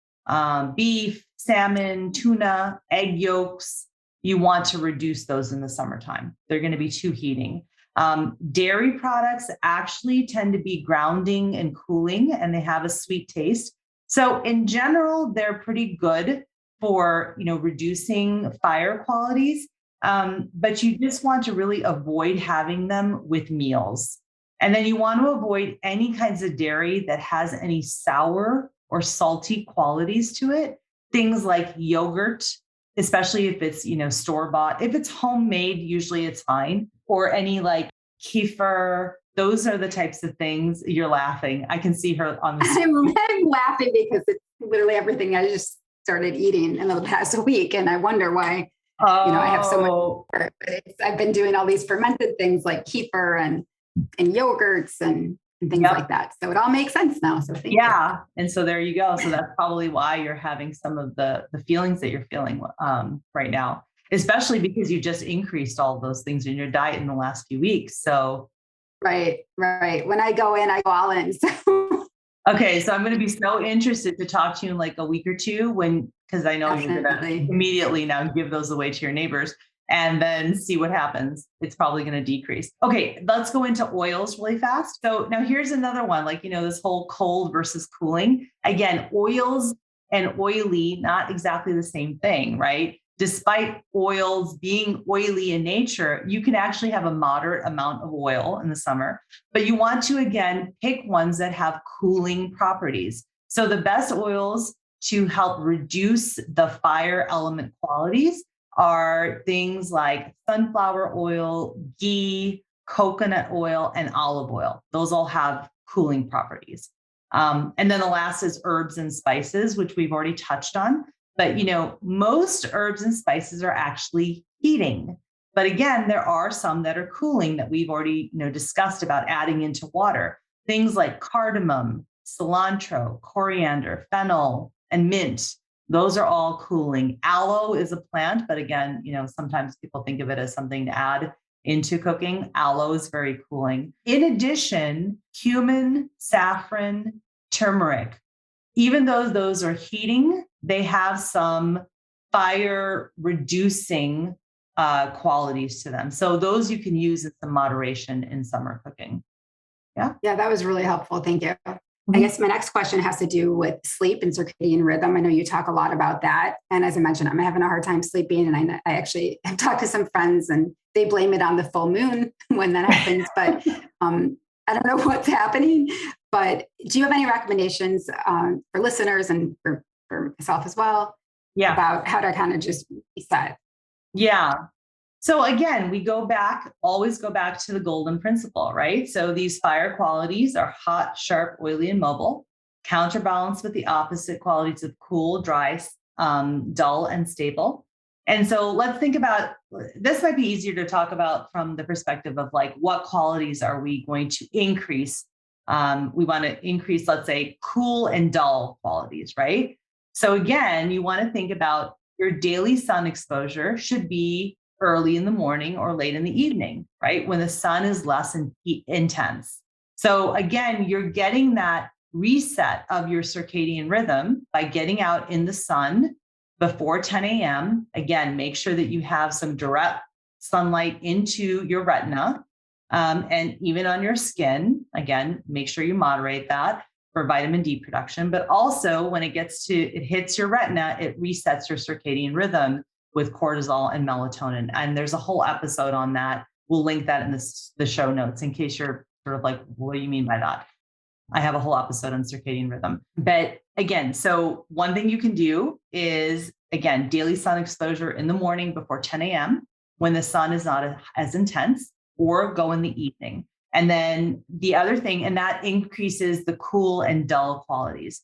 beef, salmon, tuna, egg yolks. You want to reduce those in the summertime. They're going to be too heating. Dairy products actually tend to be grounding and cooling, and they have a sweet taste. So in general, they're pretty good for, reducing fire qualities. But you just want to really avoid having them with meals. And then you want to avoid any kinds of dairy that has any sour or salty qualities to it. Things like yogurt, especially if it's, store-bought. If it's homemade, usually it's fine. Or any like kefir. Those are the types of things. You're laughing. I can see her on the screen. I'm laughing because it's literally everything I just started eating in the past week. And I wonder why, I have so much. I've been doing all these fermented things like kefir and yogurts and things like that. So it all makes sense now. So thank you. And so there you go. So that's probably why you're having some of the feelings that you're feeling right now, especially because you just increased all of those things in your diet in the last few weeks. So Right. When I go in, I go all in. So. Okay, so I'm going to be so interested to talk to you in like a week or two because I know you're going to immediately now give those away to your neighbors. and then see what happens. It's probably going to decrease. Okay, let's go into oils really fast. So now here's another one, like, this whole cold versus cooling. Again, oils and oily, not exactly the same thing, right? Despite oils being oily in nature, you can actually have a moderate amount of oil in the summer, but you want to, again, pick ones that have cooling properties. So the best oils to help reduce the fire element qualities are things like sunflower oil, ghee, coconut oil, and olive oil. Those all have cooling properties. And then the last is herbs and spices, which we've already touched on. But, most herbs and spices are actually heating. But again, there are some that are cooling that we've already, discussed about adding into water. Things like cardamom, cilantro, coriander, fennel, and mint. Those are all cooling. Aloe is a plant, but again, sometimes people think of it as something to add into cooking. Aloe is very cooling. In addition, cumin, saffron, turmeric, even though those are heating, they have some fire reducing qualities to them. So those you can use in some moderation in summer cooking. Yeah. Yeah, that was really helpful. Thank you. Mm-hmm. I guess my next question has to do with sleep and circadian rhythm. I know you talk a lot about that. And as I mentioned, I'm having a hard time sleeping. And I actually have talked to some friends and they blame it on the full moon when that happens. But I don't know what's happening. But do you have any recommendations for listeners and for myself as well? Yeah. About how to kind of just reset? Yeah. So again, we always go back to the golden principle, right? So these fire qualities are hot, sharp, oily, and mobile, counterbalanced with the opposite qualities of cool, dry, dull, and stable. And so let's think about, this might be easier to talk about from the perspective of like, what qualities are we going to increase? We want to increase, let's say, cool and dull qualities, right? So again, you want to think about your daily sun exposure should be early in the morning or late in the evening, right? When the sun is less intense. So again, you're getting that reset of your circadian rhythm by getting out in the sun before 10 a.m. Again, make sure that you have some direct sunlight into your retina and even on your skin. Again, make sure you moderate that for vitamin D production, but also when it hits your retina, it resets your circadian rhythm with cortisol and melatonin. And there's a whole episode on that. We'll link that in the show notes in case you're sort of like, what do you mean by that? I have a whole episode on circadian rhythm. But again, so one thing you can do is, again, daily sun exposure in the morning before 10 a.m. when the sun is not as intense, or go in the evening. And then the other thing, and that increases the cool and dull qualities.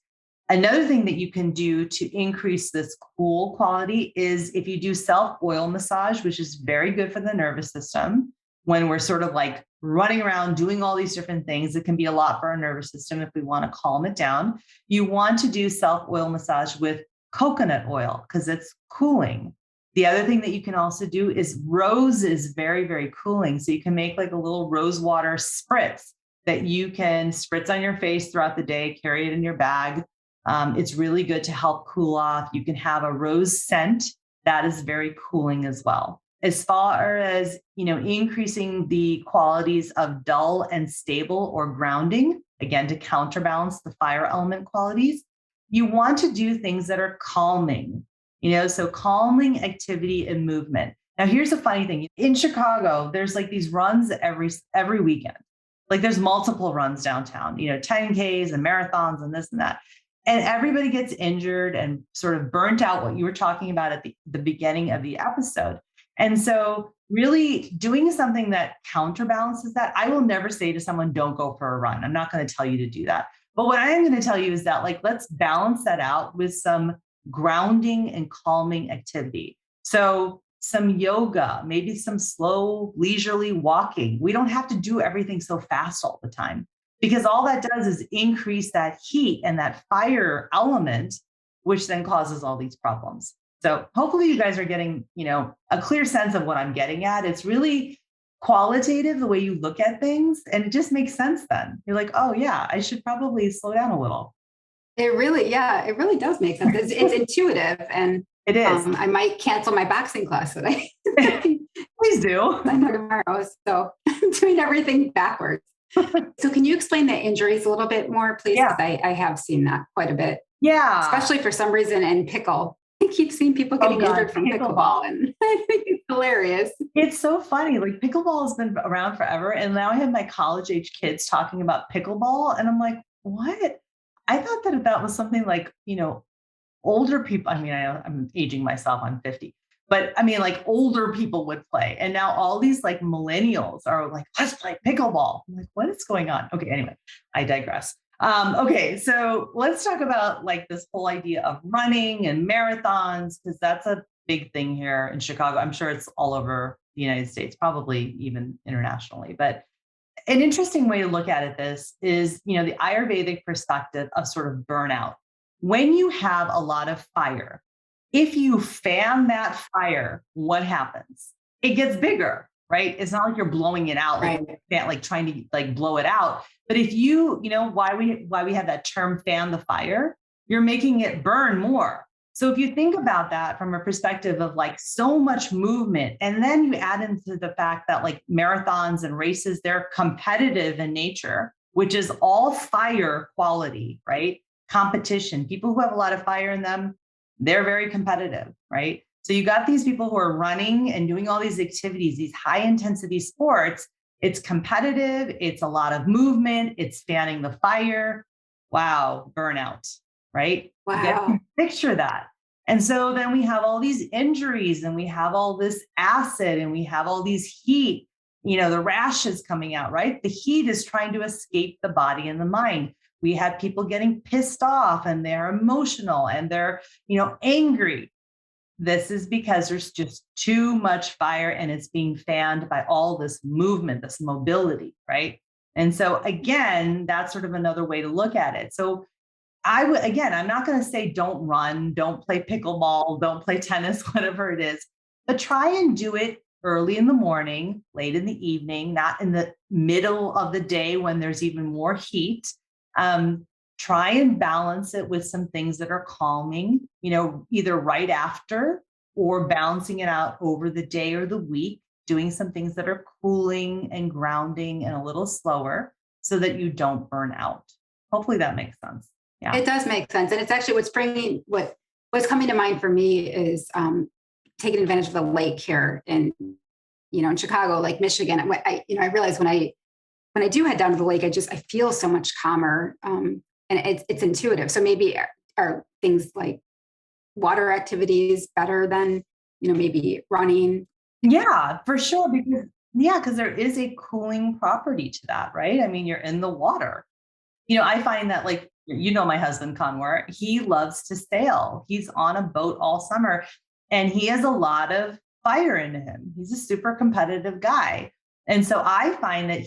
Another thing that you can do to increase this cool quality is if you do self-oil massage, which is very good for the nervous system. When we're sort of like running around doing all these different things, it can be a lot for our nervous system if we want to calm it down. You want to do self-oil massage with coconut oil because it's cooling. The other thing that you can also do is rose is very, very cooling. So you can make like a little rose water spritz that you can spritz on your face throughout the day, carry it in your bag. It's really good to help cool off. You can have a rose scent that is very cooling as well. As far as, increasing the qualities of dull and stable or grounding, again, to counterbalance the fire element qualities, you want to do things that are calming, so calming activity and movement. Now, here's a funny thing. In Chicago, there's like these runs every weekend. Like there's multiple runs downtown, 10Ks and marathons and this and that. And everybody gets injured and sort of burnt out, what you were talking about at the beginning of the episode. And so really doing something that counterbalances that, I will never say to someone, don't go for a run. I'm not going to tell you to do that. But what I am going to tell you is that, like, let's balance that out with some grounding and calming activity. So some yoga, maybe some slow, leisurely walking. We don't have to do everything so fast all the time, because all that does is increase that heat and that fire element, which then causes all these problems. So hopefully you guys are getting, a clear sense of what I'm getting at. It's really qualitative, the way you look at things, and it just makes sense then. You're like, oh yeah, I should probably slow down a little. It really does make sense. It's intuitive, and it is. I might cancel my boxing class today. Please do. I know tomorrow, so I'm doing everything backwards. So can you explain the injuries a little bit more, please? Yeah. Because I have seen that quite a bit, Yeah. especially for some reason in pickle. I keep seeing people Oh getting God, injured from pickleball. pickleball, and I think it's hilarious. It's so funny. Like pickleball has been around forever. And now I have my college age kids talking about pickleball. And I'm like, what? I thought that that was something like, older people. I mean, I'm aging myself, I'm 50, but I mean, like older people would play. And now all these like millennials are like, let's play pickleball. I'm like, what is going on? Okay, anyway, I digress. Okay, so let's talk about like this whole idea of running and marathons, because that's a big thing here in Chicago. I'm sure it's all over the United States, probably even internationally. But an interesting way to look at it, this is, the Ayurvedic perspective of sort of burnout. When you have a lot of fire, if you fan that fire, what happens? It gets bigger, right? It's not like you're blowing it out, like, Right. like trying to like blow it out. But if why we have that term fan the fire, you're making it burn more. So if you think about that from a perspective of like so much movement, and then you add into the fact that like marathons and races, they're competitive in nature, which is all fire quality, right? Competition. People who have a lot of fire in them, they're very competitive, right? So you got these people who are running and doing all these activities, these high intensity sports. It's competitive, it's a lot of movement, it's fanning the fire. Wow, burnout, right? You get to Wow. picture that. And so then we have all these injuries and we have all this acid and we have all these heat, the rashes coming out, right? The heat is trying to escape the body and the mind. We have people getting pissed off and they're emotional and they're, angry. This is because there's just too much fire and it's being fanned by all this movement, this mobility, right? And so again, that's sort of another way to look at it. So again, I'm not going to say don't run, don't play pickleball, don't play tennis, whatever it is, but try and do it early in the morning, late in the evening, not in the middle of the day when there's even more heat. Try and balance it with some things that are calming, either right after or balancing it out over the day or the week, doing some things that are cooling and grounding and a little slower so that you don't burn out. Hopefully that makes sense. Yeah. It does make sense. And it's actually what's coming to mind for me is taking advantage of the lake here in Chicago, like Michigan. I realize when I do head down to the lake, I feel so much calmer. And it's intuitive. So maybe are things like water activities better than, maybe running? Yeah, for sure. Because there is a cooling property to that, right? I mean, you're in the water. I find that like, my husband, Conwar, he loves to sail. He's on a boat all summer and he has a lot of fire in him. He's a super competitive guy. And so I find that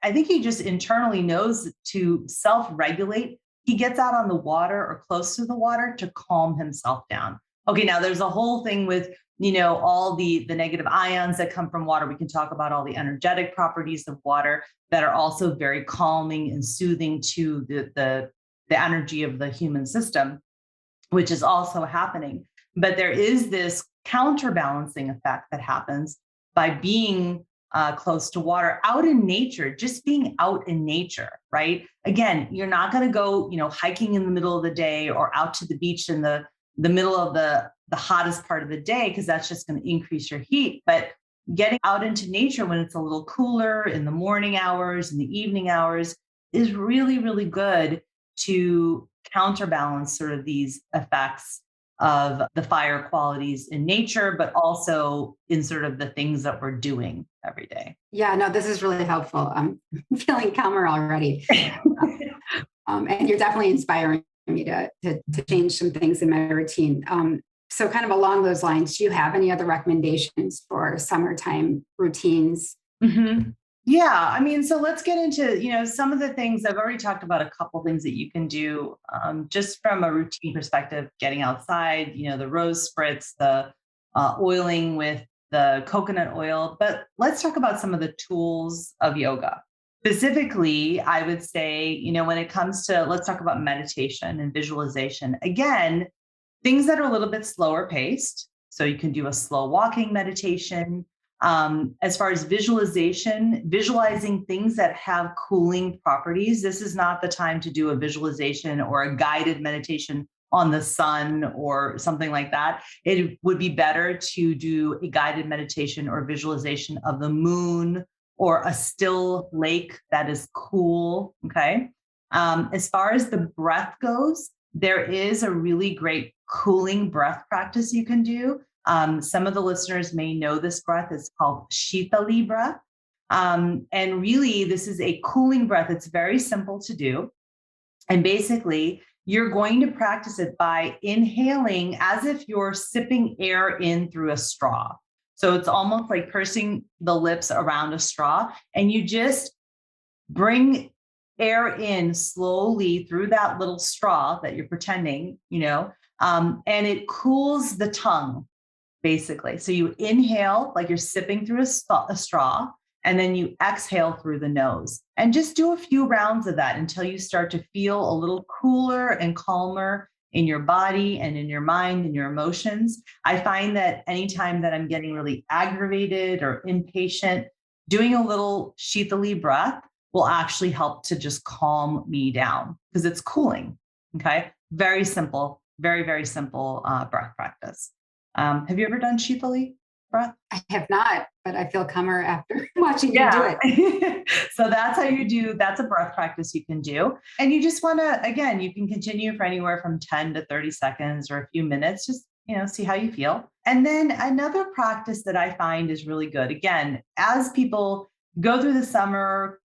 I think he just internally knows to self-regulate. He gets out on the water or close to the water to calm himself down. Okay, now there's a whole thing with, all the negative ions that come from water. We can talk about all the energetic properties of water that are also very calming and soothing to the energy of the human system, which is also happening. But there is this counterbalancing effect that happens by being close to water, out in nature, just being out in nature, right? Again, you're not going to go, hiking in the middle of the day or out to the beach in the middle of the hottest part of the day, because that's just going to increase your heat. But getting out into nature when it's a little cooler in the morning hours and the evening hours is really, really good to counterbalance sort of these effects of the fire qualities in nature, but also in sort of the things that we're doing every day. Yeah, no, this is really helpful. I'm feeling calmer already. And you're definitely inspiring me to change some things in my routine. So kind of along those lines, do you have any other recommendations for summertime routines? Mm-hmm. Yeah, I mean, so let's get into, some of the things. I've already talked about a couple things that you can do just from a routine perspective, getting outside, the rose spritz, the oiling with the coconut oil. But let's talk about some of the tools of yoga. Specifically, I would say, when it comes to, let's talk about meditation and visualization. Again, things that are a little bit slower paced. So you can do a slow walking meditation. As far as visualization, visualizing things that have cooling properties. This is not the time to do a visualization or a guided meditation on the sun or something like that. It would be better to do a guided meditation or visualization of the moon or a still lake that is cool. Okay. As far as the breath goes, there is a really great cooling breath practice you can do. Some of the listeners may know this breath. It's called Shitali breath. And really, this is a cooling breath. It's very simple to do. And basically, you're going to practice it by inhaling as if you're sipping air in through a straw. So it's almost like pursing the lips around a straw. And you just bring air in slowly through that little straw that you're pretending, and it cools the tongue, basically. So you inhale like you're sipping through a straw, and then you exhale through the nose. And just do a few rounds of that until you start to feel a little cooler and calmer in your body and in your mind and your emotions. I find that anytime that I'm getting really aggravated or impatient, doing a little Shitali breath will actually help to just calm me down because it's cooling. Okay. Very simple, very, very simple breath practice. Have you ever done Shitali breath? I have not, but I feel calmer after watching you do it. So that's how you do, that's a breath practice you can do. And you just want to, again, you can continue for anywhere from 10 to 30 seconds or a few minutes, just, see how you feel. And then another practice that I find is really good. Again, as people go through the summer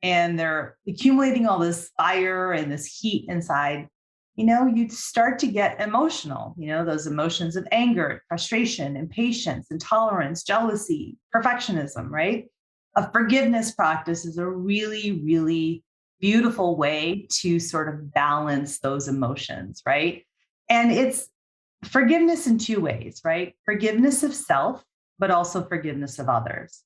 and they're accumulating all this fire and this heat inside, you start to get emotional, those emotions of anger, frustration, impatience, intolerance, jealousy, perfectionism, right? A forgiveness practice is a really, really beautiful way to sort of balance those emotions, right? And it's forgiveness in two ways, right? Forgiveness of self, but also forgiveness of others.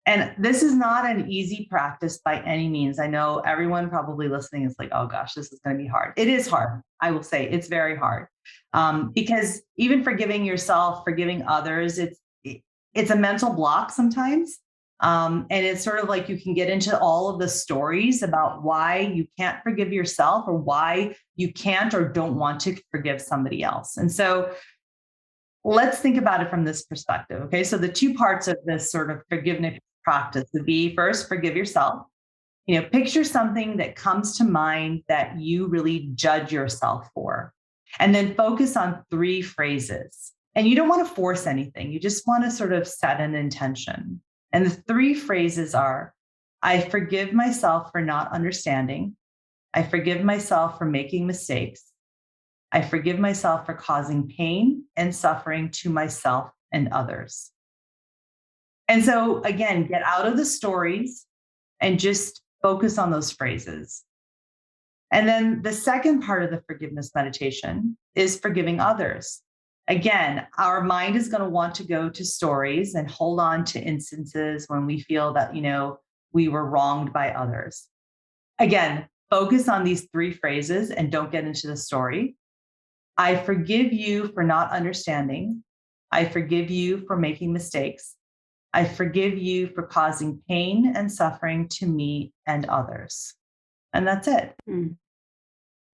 And this is not an easy practice by any means. I know everyone probably listening is like, oh gosh, this is going to be hard. It is hard. I will say it's very hard because even forgiving yourself, forgiving others, it's a mental block sometimes. And it's sort of like you can get into all of the stories about why you can't forgive yourself or why you can't or don't want to forgive somebody else. And so let's think about it from this perspective. Okay. So the two parts of this sort of forgiveness practice would be first, forgive yourself. Picture something that comes to mind that you really judge yourself for, and then focus on 3 phrases. And you don't want to force anything. You just want to sort of set an intention. And the 3 phrases are, I forgive myself for not understanding. I forgive myself for making mistakes. I forgive myself for causing pain and suffering to myself and others. And so again, get out of the stories and just focus on those phrases. And then the second part of the forgiveness meditation is forgiving others. Again, our mind is going to want to go to stories and hold on to instances when we feel that, we were wronged by others. Again, focus on these 3 phrases and don't get into the story. I forgive you for not understanding. I forgive you for making mistakes. I forgive you for causing pain and suffering to me and others. And that's it.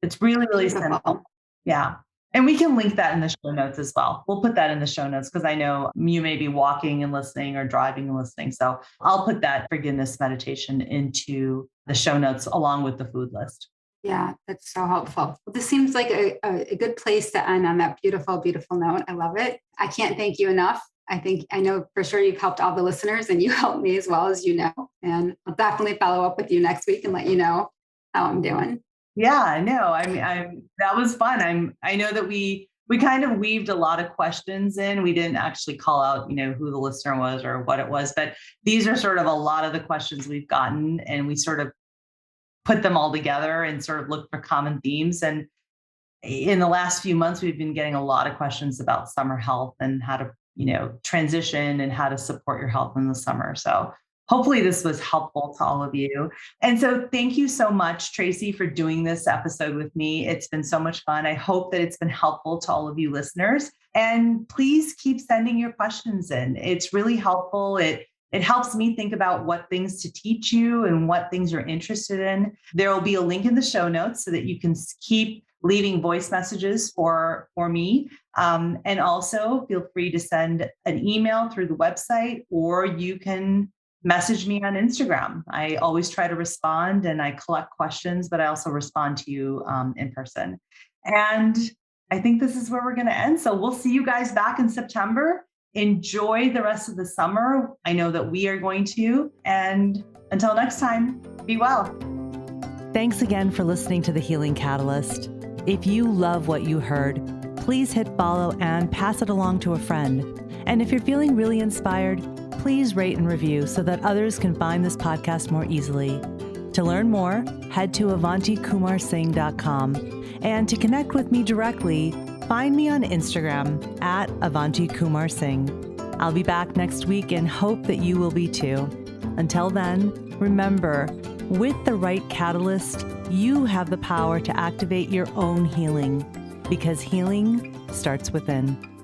It's really, really simple. Yeah. And we can link that in the show notes as well. We'll put that in the show notes because I know you may be walking and listening or driving and listening. So I'll put that forgiveness meditation into the show notes along with the food list. Yeah, that's so helpful. Well, this seems like a good place to end on that beautiful, beautiful note. I love it. I can't thank you enough. I know for sure you've helped all the listeners and you helped me as well, as you know. And I'll definitely follow up with you next week and let you know how I'm doing. Yeah, no, I mean, that was fun. I know that we kind of weaved a lot of questions in. We didn't actually call out, who the listener was or what it was, but these are sort of a lot of the questions we've gotten, and we sort of put them all together and sort of look for common themes. And in the last few months, we've been getting a lot of questions about summer health and how to, transition and how to support your health in the summer. So hopefully this was helpful to all of you. And so thank you so much, Tracy, for doing this episode with me. It's been so much fun. I hope that it's been helpful to all of you listeners. And please keep sending your questions in. It's really helpful. It helps me think about what things to teach you and what things you're interested in. There will be a link in the show notes so that you can keep leaving voice messages for me. And also feel free to send an email through the website, or you can message me on Instagram. I always try to respond, and I collect questions, but I also respond to you in person. And I think this is where we're going to end. So we'll see you guys back in September. Enjoy the rest of the summer. I know that we are going to. And until next time, be well. Thanks again for listening to The Healing Catalyst. If you love what you heard, please hit follow and pass it along to a friend. And if you're feeling really inspired, please rate and review so that others can find this podcast more easily. To learn more, head to AvantiKumarSingh.com. And to connect with me directly, find me on Instagram at AvantiKumarSingh. I'll be back next week and hope that you will be too. Until then, remember, with the right catalyst, you have the power to activate your own healing, because healing starts within.